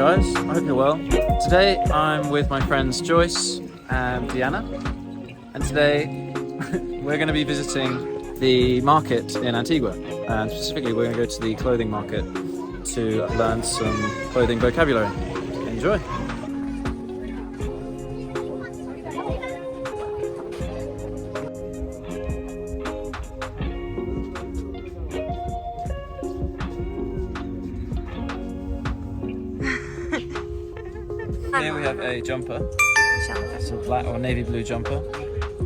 guys, I hope you're well. Today I'm with my friends Joyce and Deanna, and today we're going to be visiting the market in Antigua, and specifically we're going to go to the clothing market to learn some clothing vocabulary. Enjoy! Here we have a jumper, it's a black or navy blue jumper,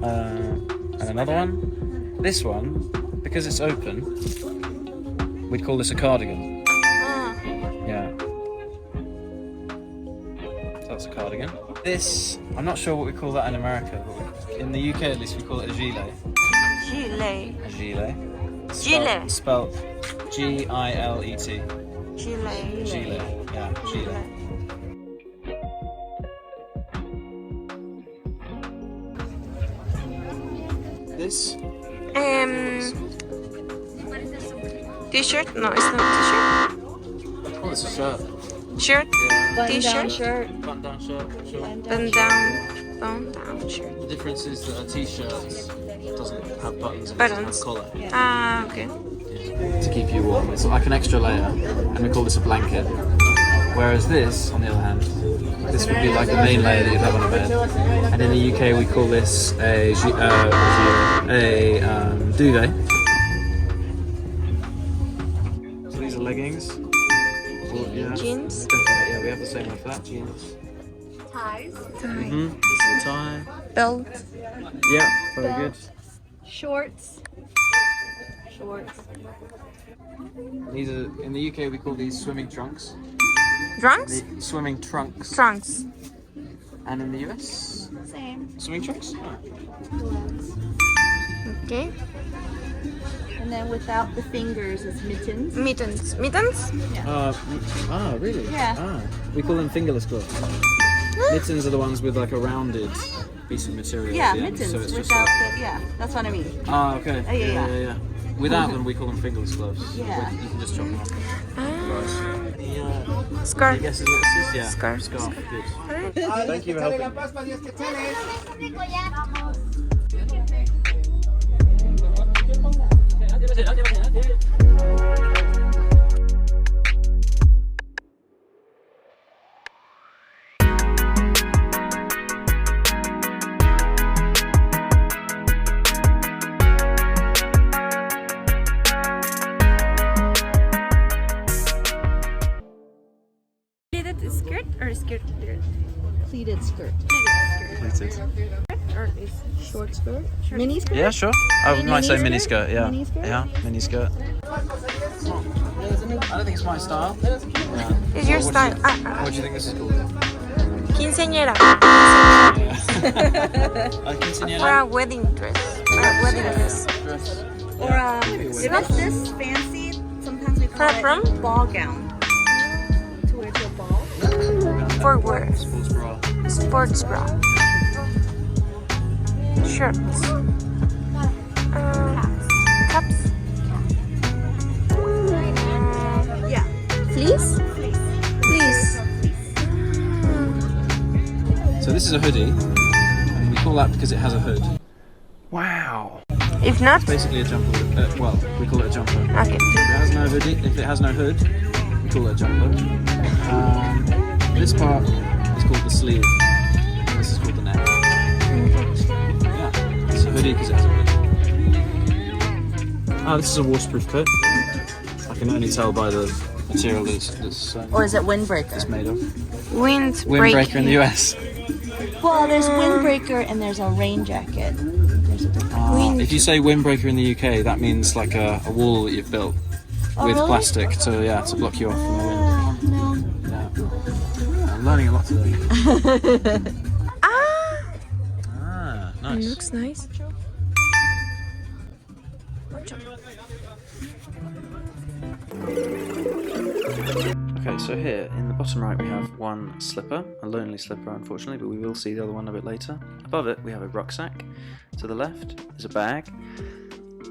and another one. This one, because it's open, we'd call this a cardigan. Yeah, so that's a cardigan. This, I'm not sure what we call that in America, but in the UK at least we call it a gilet. Gilet. A gilet. Gilet. Spelled G-I-L-E-T. Gilet. Gilet. Yeah, gilet. This? T-shirt? No, it's not t-shirt. Oh, it's a shirt. Shirt? Yeah. T-shirt? Button down shirt. Sure. Button down shirt. The difference is that a t-shirt doesn't have buttons and Buttons. doesn't have a collar. Ah, okay. To keep you warm. It's like an extra layer, and we call this a blanket. Whereas this, on the other hand, this would be like the main layer that you'd have on a bed. And in the UK we call this a duvet. So these are leggings. Yeah. Jeans. Yeah, we have the same like that, jeans. Ties. Mm-hmm. This is a tie. Belt. Yeah, very good. Shorts. Shorts. These are, in the UK we call these swimming trunks. Drunks? Swimming trunks. Trunks. And in the US? Same. Swimming trunks? Okay. And then without the fingers is mittens. Mittens. Mittens? Really? Yeah. We call them fingerless gloves. Mittens are the ones with like a rounded piece of material. Yeah, at the end, mittens so it's just without like... the, yeah, that's what I mean. Ah, okay. Yeah. Without them, we call them fingerless gloves. Yeah. You can just chop them off. Scarf. Any guesses what this is? Yeah. Scarf. Scarf. Good. Thank you for helping. Pleated skirt or skirt? Pleated skirt. Pleated. Or is Short skirt. Mini skirt. Yeah, sure. I might say mini skirt? skirt. Yeah. Mini skirt? Yeah, mini skirt. I don't think it's my style. Yeah. It's your style. What do you think this is called? Quinceañera. Or a wedding dress. Or a wedding dress. Or if it's this fancy, sometimes we call From? it ball gown. To wear to a ball. For work. Sports bra. Sports bra. Shirts. Caps. Yeah. Fleece? Fleece. So this is a hoodie, and we call that because it has a hood. Wow. If not? It's basically a jumper. Well, we call it a jumper. Okay. If it has no hood, we call it a jumper. This part is called the sleeve. And this is called the neck. Yeah, it's a hoodie because it has a hood. Oh, this is a waterproof coat. I can only tell by the material that's Or is it windbreaker? made of. Windbreaker in the US. Well, there's windbreaker and there's a rain jacket. There's a difference. If you say windbreaker in the UK, that means like a wall that you've built with really? plastic to block you off from the wind. No. Yeah. I'm learning a lot today. Nice. Looks nice. Okay, so here in the bottom right we have one slipper, a lonely slipper unfortunately, but we will see the other one a bit later. Above it we have a rucksack. To the left is a bag.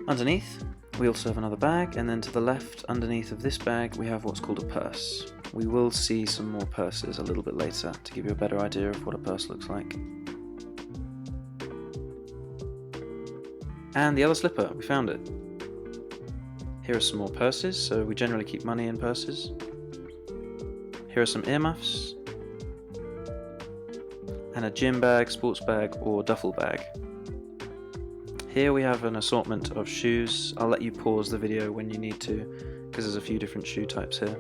Underneath We also have another bag, and then to the left, underneath of this bag, we have what's called a purse. We will see some more purses a little bit later to give you a better idea of what a purse looks like. And the other slipper, we found it. Here are some more purses, so we generally keep money in purses. Here are some earmuffs, and a gym bag, sports bag, or duffel bag. Here we have an assortment of shoes. I'll let you pause the video when you need to, because there's a few different shoe types here.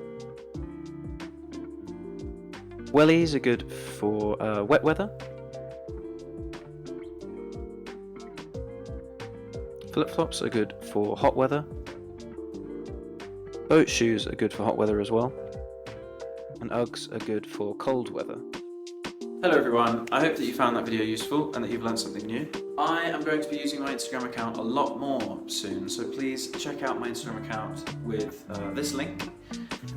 Wellies are good for wet weather. Flip-flops are good for hot weather. Boat shoes are good for hot weather as well. And Uggs are good for cold weather. Hello everyone, I hope that you found that video useful and that you've learned something new. I am going to be using my Instagram account a lot more soon, so please check out my Instagram account with this link,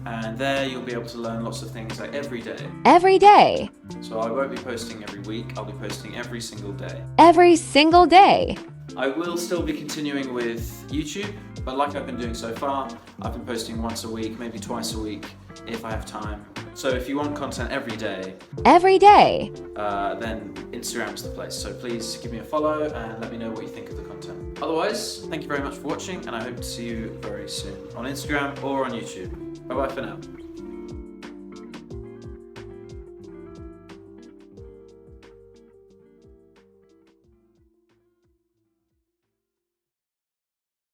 and there you'll be able to learn lots of things like every day. Every day. So I won't be posting every week, I'll be posting every single day. Every single day. I will still be continuing with YouTube, but like I've been doing so far, I've been posting once a week, maybe twice a week, if I have time. So if you want content every day, then Instagram's the place. So please give me a follow and let me know what you think of the content. Otherwise, thank you very much for watching, and I hope to see you very soon on Instagram or on YouTube. Bye bye for now.